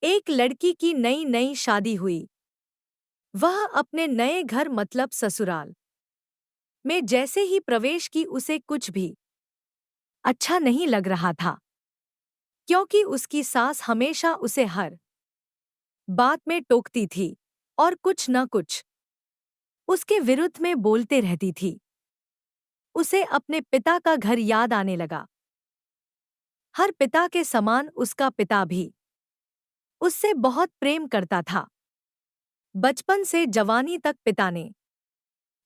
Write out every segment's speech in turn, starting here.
एक लड़की की नई नई शादी हुई। वह अपने नए घर मतलब ससुराल में जैसे ही प्रवेश की उसे कुछ भी अच्छा नहीं लग रहा था, क्योंकि उसकी सास हमेशा उसे हर बात में टोकती थी और कुछ न कुछ उसके विरुद्ध में बोलते रहती थी। उसे अपने पिता का घर याद आने लगा। हर पिता के समान उसका पिता भी उससे बहुत प्रेम करता था। बचपन से जवानी तक पिता ने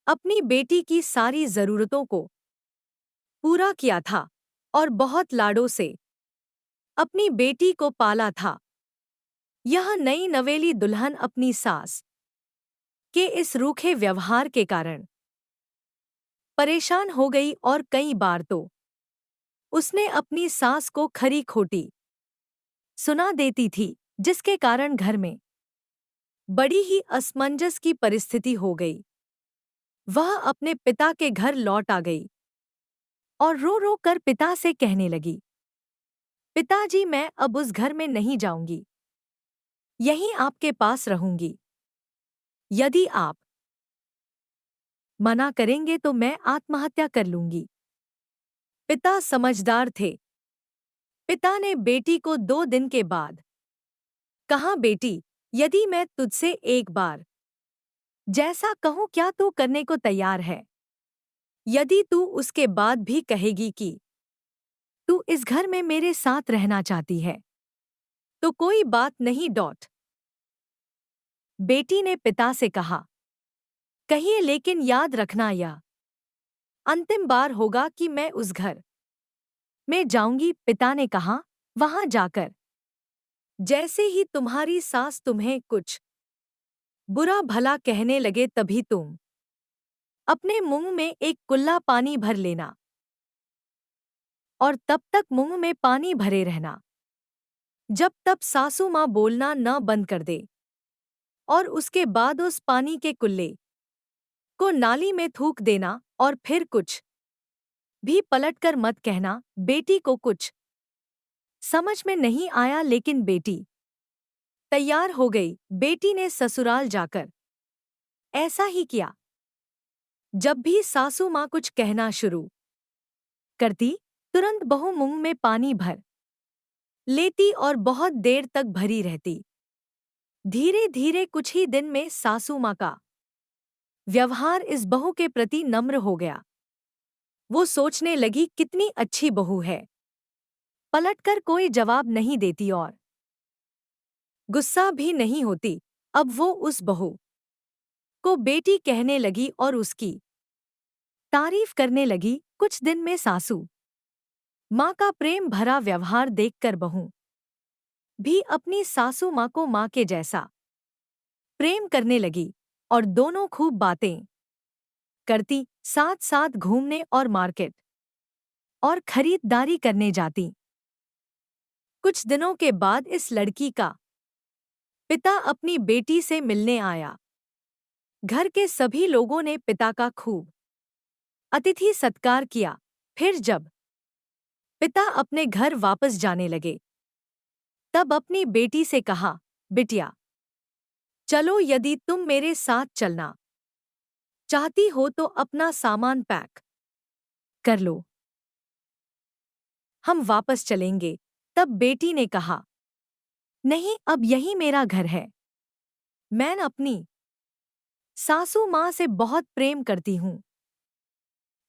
अपनी बेटी की सारी जरूरतों को पूरा किया था और बहुत लाडों से अपनी बेटी को पाला था। यह नई नवेली दुल्हन अपनी सास के इस रूखे व्यवहार के कारण परेशान हो गई और कई बार तो उसने अपनी सास को खरी खोटी सुना देती थी, जिसके कारण घर में बड़ी ही असमंजस की परिस्थिति हो गई। वह अपने पिता के घर लौट आ गई और रो रो कर पिता से कहने लगी, पिताजी, मैं अब उस घर में नहीं जाऊंगी, यहीं आपके पास रहूंगी। यदि आप मना करेंगे तो मैं आत्महत्या कर लूंगी। पिता समझदार थे। पिता ने बेटी को 2 दिन के बाद कहा, बेटी, यदि मैं तुझसे एक बार जैसा कहूं क्या तू करने को तैयार है? यदि तू उसके बाद भी कहेगी कि तू इस घर में मेरे साथ रहना चाहती है तो कोई बात नहीं। बेटी ने पिता से कहा, कहिए, लेकिन याद रखना यह अंतिम बार होगा कि मैं उस घर में जाऊंगी। पिता ने कहा, वहां जाकर जैसे ही तुम्हारी सास तुम्हें कुछ बुरा भला कहने लगे तभी तुम अपने मुंह में एक कुल्ला पानी भर लेना और तब तक मुंह में पानी भरे रहना जब तक सासू माँ बोलना न बंद कर दे, और उसके बाद उस पानी के कुल्ले को नाली में थूक देना और फिर कुछ भी पलटकर मत कहना। बेटी को कुछ समझ में नहीं आया, लेकिन बेटी तैयार हो गई। बेटी ने ससुराल जाकर ऐसा ही किया। जब भी सासू माँ कुछ कहना शुरू करती, तुरंत बहू मुंह में पानी भर लेती और बहुत देर तक भरी रहती। धीरे धीरे कुछ ही दिन में सासू माँ का व्यवहार इस बहू के प्रति नम्र हो गया। वो सोचने लगी, कितनी अच्छी बहू है, पलटकर कोई जवाब नहीं देती और गुस्सा भी नहीं होती। अब वो उस बहू को बेटी कहने लगी और उसकी तारीफ करने लगी। कुछ दिन में सासू माँ का प्रेम भरा व्यवहार देखकर बहू भी अपनी सासू माँ को माँ के जैसा प्रेम करने लगी और दोनों खूब बातें करती, साथ साथ घूमने और मार्केट और खरीदारी करने जाती। कुछ दिनों के बाद इस लड़की का पिता अपनी बेटी से मिलने आया। घर के सभी लोगों ने पिता का खूब अतिथि सत्कार किया। फिर जब पिता अपने घर वापस जाने लगे, तब अपनी बेटी से कहा, बिटिया, चलो, यदि तुम मेरे साथ चलना चाहती हो तो अपना सामान पैक कर लो, हम वापस चलेंगे। तब बेटी ने कहा, नहीं, अब यही मेरा घर है। मैं अपनी सासू माँ से बहुत प्रेम करती हूँ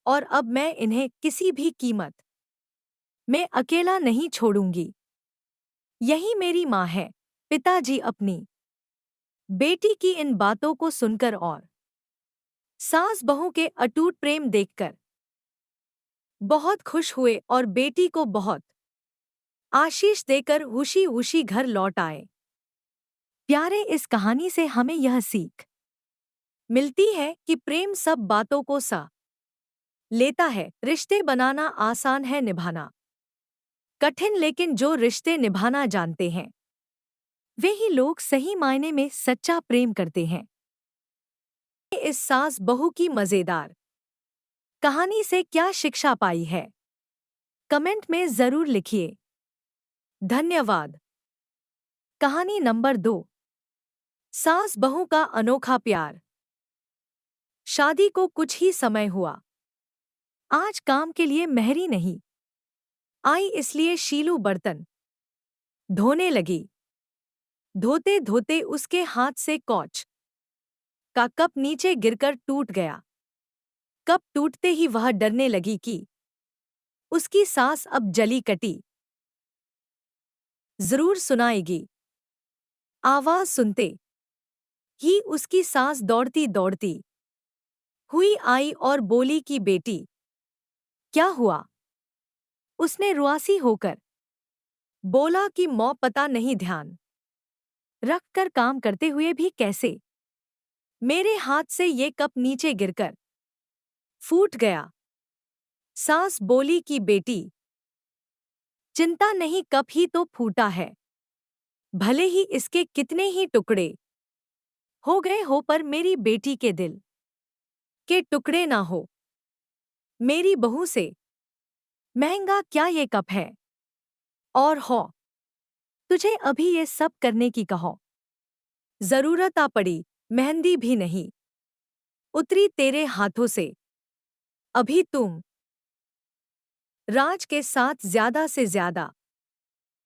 और अब मैं इन्हें किसी भी कीमत में अकेला नहीं छोड़ूंगी। यही मेरी माँ है। पिताजी अपनी बेटी की इन बातों को सुनकर और सास बहू के अटूट प्रेम देखकर बहुत खुश हुए और बेटी को बहुत आशीष देकर खुशी खुशी घर लौट आए। प्यारे, इस कहानी से हमें यह सीख मिलती है कि प्रेम सब बातों को सा लेता है। रिश्ते बनाना आसान है, निभाना कठिन, लेकिन जो रिश्ते निभाना जानते हैं वे ही लोग सही मायने में सच्चा प्रेम करते हैं। इस सास बहू की मजेदार कहानी से क्या शिक्षा पाई है, कमेंट में जरूर लिखिए। धन्यवाद। कहानी नंबर 2। सास बहू का अनोखा प्यार। शादी को कुछ ही समय हुआ। आज काम के लिए मेहरी नहीं आई, इसलिए शीलू बर्तन धोने लगी। धोते धोते उसके हाथ से कॉच का कप नीचे गिरकर टूट गया। कप टूटते ही वह डरने लगी कि उसकी सास अब जली कटी जरूर सुनाएगी। आवाज सुनते ही उसकी सास दौड़ती दौड़ती हुई आई और बोली कि बेटी, क्या हुआ? उसने रुआसी होकर बोला कि मौ पता नहीं, ध्यान रख कर काम करते हुए भी कैसे मेरे हाथ से ये कप नीचे गिरकर फूट गया। सास बोली कि बेटी, चिंता नहीं, कप ही तो फूटा है, भले ही इसके कितने ही टुकड़े हो गए हो, पर मेरी बेटी के दिल के टुकड़े ना हो। मेरी बहू से महंगा क्या ये कप है, और हो तुझे अभी ये सब करने की कहो जरूरत आ पड़ी, मेहंदी भी नहीं उतरी तेरे हाथों से। अभी तुम राज के साथ ज्यादा से ज्यादा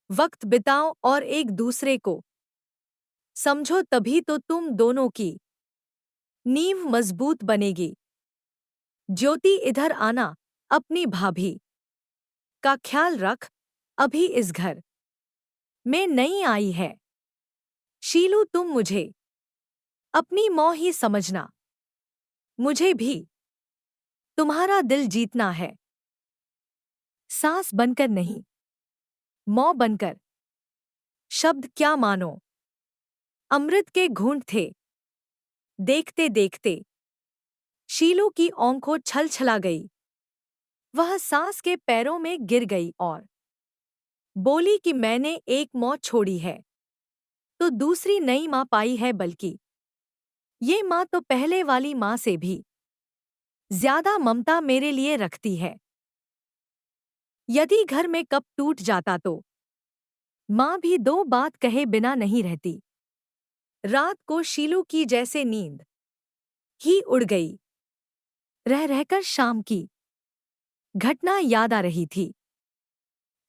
वक्त बिताओ और एक दूसरे को समझो, तभी तो तुम दोनों की नींव मजबूत बनेगी। ज्योति, इधर आना, अपनी भाभी का ख्याल रख, अभी इस घर में नई आई है। शीलू, तुम मुझे अपनी मौं ही समझना, मुझे भी तुम्हारा दिल जीतना है। सास बनकर नहीं, मौं बनकर। शब्द क्या मानो अमृत के घूंट थे। देखते देखते शीलू की आंखों छल छला गई। वह सास के पैरों में गिर गई और बोली कि मैंने एक मौत छोड़ी है तो दूसरी नई माँ पाई है, बल्कि ये माँ तो पहले वाली माँ से भी ज्यादा ममता मेरे लिए रखती है। यदि घर में कप टूट जाता तो माँ भी दो बात कहे बिना नहीं रहती। रात को शीलू की जैसे नींद ही उड़ गई। रह रहकर शाम की घटना याद आ रही थी।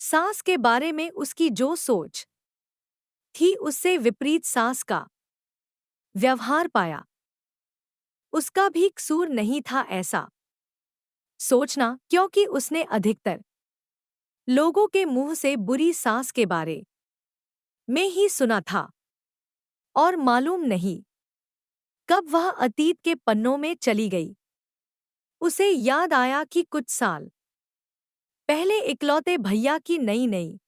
सास के बारे में उसकी जो सोच थी, उससे विपरीत सास का व्यवहार पाया। उसका भी कसूर नहीं था ऐसा सोचना, क्योंकि उसने अधिकतर लोगों के मुंह से बुरी सास के बारे में ही सुना था और मालूम नहीं कब वह अतीत के पन्नों में चली गई। उसे याद आया कि कुछ साल पहले इकलौते भैया की नई नई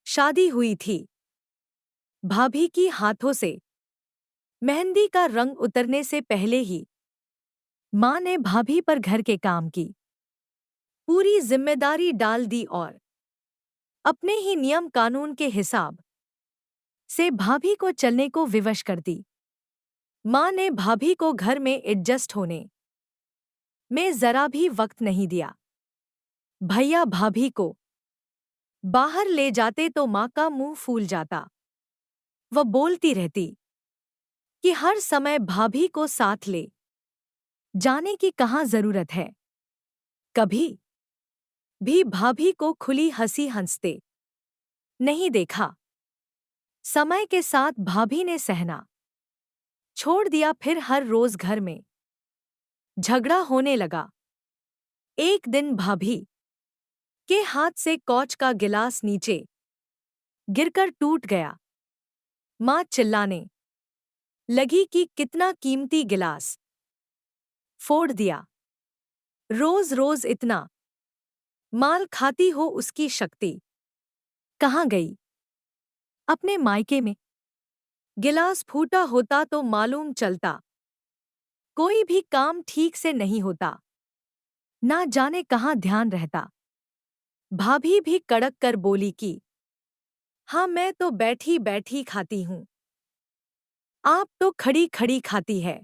शादी हुई थी। भाभी की हाथों से मेहंदी का रंग उतरने से पहले ही माँ ने भाभी पर घर के काम की पूरी जिम्मेदारी डाल दी और अपने ही नियम कानून के हिसाब से भाभी को चलने को विवश कर दी। माँ ने भाभी को घर में एडजस्ट होने में जरा भी वक्त नहीं दिया। भैया भाभी को बाहर ले जाते तो माँ का मुंह फूल जाता। वह बोलती रहती कि हर समय भाभी को साथ ले जाने की कहाँ जरूरत है। कभी भी भाभी को खुली हंसी हंसते नहीं देखा। समय के साथ भाभी ने सहना छोड़ दिया, फिर हर रोज घर में झगड़ा होने लगा। एक दिन भाभी के हाथ से कॉच का गिलास नीचे गिरकर टूट गया। माँ चिल्लाने लगी कि कितना कीमती गिलास फोड़ दिया। रोज रोज इतना माल खाती हो, उसकी शक्ति कहाँ गई? अपने मायके में गिलास फूटा होता तो मालूम चलता कोई भी काम ठीक से नहीं होता, ना जाने कहाँ ध्यान रहता। भाभी भी कड़क कर बोली कि हाँ, मैं तो बैठी बैठी खाती हूँ, आप तो खड़ी खड़ी खाती है।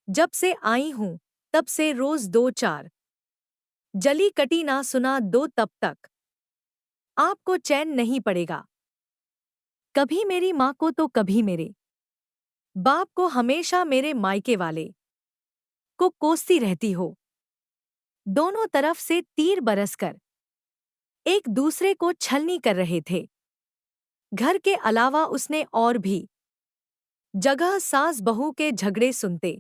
जब से आई हूँ तब से रोज दो चार जली कटी ना सुना दो, तब तक आपको चैन नहीं पड़ेगा। कभी मेरी माँ को तो कभी मेरे बाप को, हमेशा मेरे मायके वाले को कोसती रहती हो। दोनों तरफ से तीर बरसकर एक दूसरे को छलनी कर रहे थे। घर के अलावा उसने और भी जगह सास बहू के झगड़े सुनते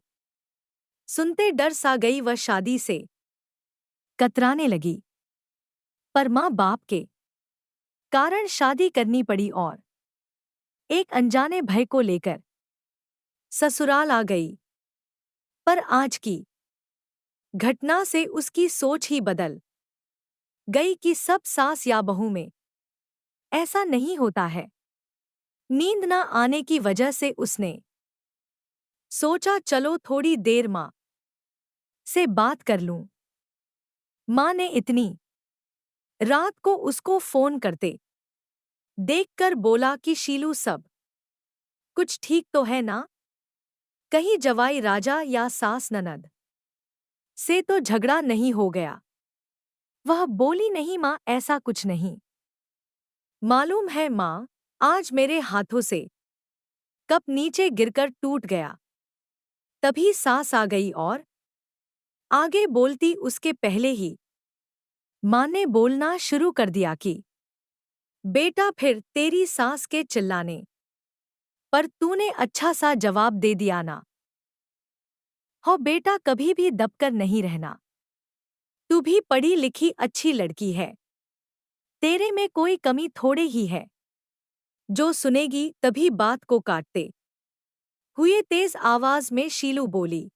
सुनते डर सा गई व शादी से कतराने लगी। पर माँ बाप के कारण शादी करनी पड़ी और एक अनजाने भय को लेकर ससुराल आ गई। पर आज की घटना से उसकी सोच ही बदल गई कि सब सास या बहू में ऐसा नहीं होता है। नींद न आने की वजह से उसने सोचा चलो थोड़ी देर माँ से बात कर लूं। माँ ने इतनी रात को उसको फोन करते देखकर बोला कि शीलू, सब कुछ ठीक तो है ना? कहीं जवाई राजा या सास ननद से तो झगड़ा नहीं हो गया? वह बोली, नहीं माँ, ऐसा कुछ नहीं। मालूम है माँ, आज मेरे हाथों से कप नीचे गिरकर टूट गया। तभी सास आ गई और आगे बोलती उसके पहले ही माँ ने बोलना शुरू कर दिया कि बेटा, फिर तेरी सास के चिल्लाने पर तूने अच्छा सा जवाब दे दिया ना। हो बेटा, कभी भी दबकर नहीं रहना। तू भी पढ़ी लिखी अच्छी लड़की है, तेरे में कोई कमी थोड़े ही है। जो सुनेगी तभी बात को काटते हुए तेज आवाज में शीलू बोली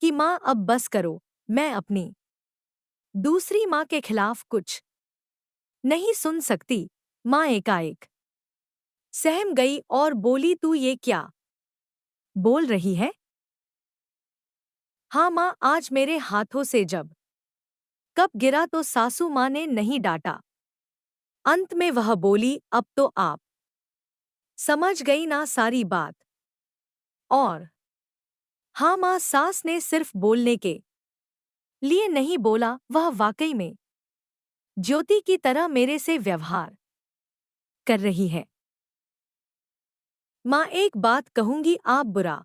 कि माँ अब बस करो, मैं अपनी दूसरी माँ के खिलाफ कुछ नहीं सुन सकती। माँ एकाएक सहम गई और बोली, तू ये क्या बोल रही है? हाँ माँ, आज मेरे हाथों से जब कप गिरा तो सासू माँ ने नहीं डांटा। अंत में वह बोली, अब तो आप समझ गई ना सारी बात? और हाँ माँ, सास ने सिर्फ बोलने के लिए नहीं बोला, वह वाकई में ज्योति की तरह मेरे से व्यवहार कर रही है। माँ, एक बात कहूंगी, आप बुरा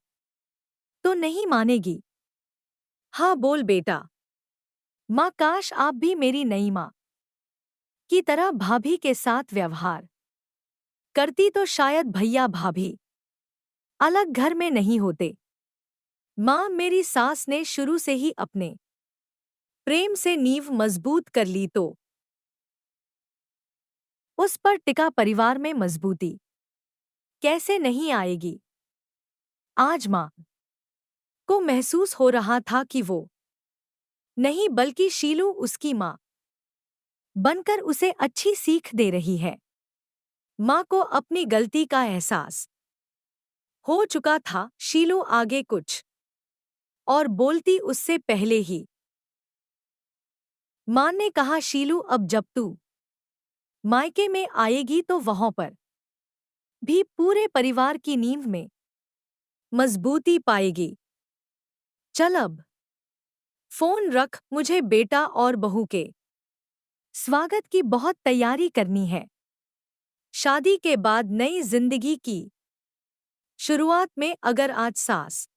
तो नहीं मानेगी? हाँ बोल बेटा। माँ, काश आप भी मेरी नई माँ की तरह भाभी के साथ व्यवहार करती तो शायद भैया भाभी अलग घर में नहीं होते। माँ, मेरी सास ने शुरू से ही अपने प्रेम से नींव मजबूत कर ली तो उस पर टिका परिवार में मजबूती कैसे नहीं आएगी? आज माँ को महसूस हो रहा था कि वो नहीं बल्कि शीलू उसकी माँ बनकर उसे अच्छी सीख दे रही है। माँ को अपनी गलती का एहसास हो चुका था। शीलू आगे कुछ और बोलती उससे पहले ही माँ ने कहा, शीलू, अब जब तू मायके में आएगी तो वहां पर भी पूरे परिवार की नींव में मजबूती पाएगी। चल अब फोन रख, मुझे बेटा और बहू के स्वागत की बहुत तैयारी करनी है। शादी के बाद नई जिंदगी की शुरुआत में अगर आज सास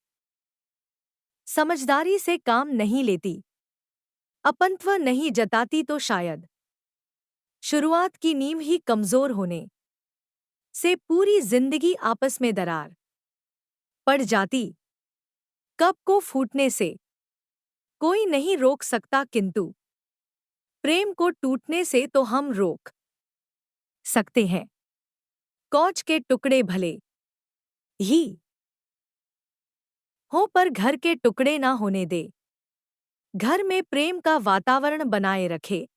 समझदारी से काम नहीं लेती, अपनत्व नहीं जताती तो शायद शुरुआत की नींव ही कमजोर होने से पूरी जिंदगी आपस में दरार पड़ जाती। कप को फूटने से कोई नहीं रोक सकता, किंतु प्रेम को टूटने से तो हम रोक सकते हैं। कौच के टुकड़े भले ही हो पर घर के टुकड़े ना होने दे। घर में प्रेम का वातावरण बनाए रखे,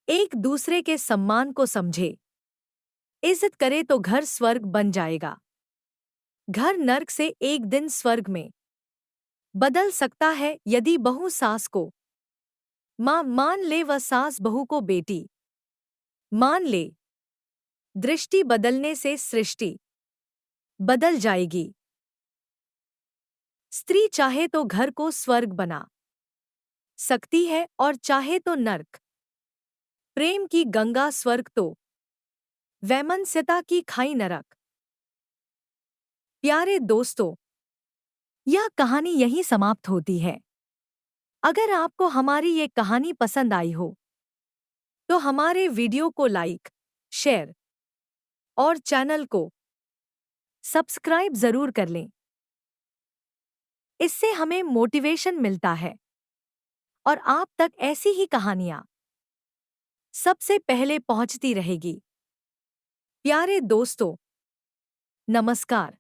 एक दूसरे के सम्मान को समझे, इज्जत करे तो घर स्वर्ग बन जाएगा। घर नर्क से एक दिन स्वर्ग में बदल सकता है यदि बहू सास को मां मान ले व सास बहू को बेटी मान ले। दृष्टि बदलने से सृष्टि बदल जाएगी। स्त्री चाहे तो घर को स्वर्ग बना सकती है और चाहे तो नर्क। प्रेम की गंगा स्वर्ग तो वैमनस्यता की खाई नरक। प्यारे दोस्तों, यह कहानी यहीं समाप्त होती है। अगर आपको हमारी ये कहानी पसंद आई हो तो हमारे वीडियो को लाइक, शेयर और चैनल को सब्सक्राइब जरूर कर लें। इससे हमें मोटिवेशन मिलता है और आप तक ऐसी ही कहानियां सबसे पहले पहुंचती रहेगी। प्यारे दोस्तों, नमस्कार।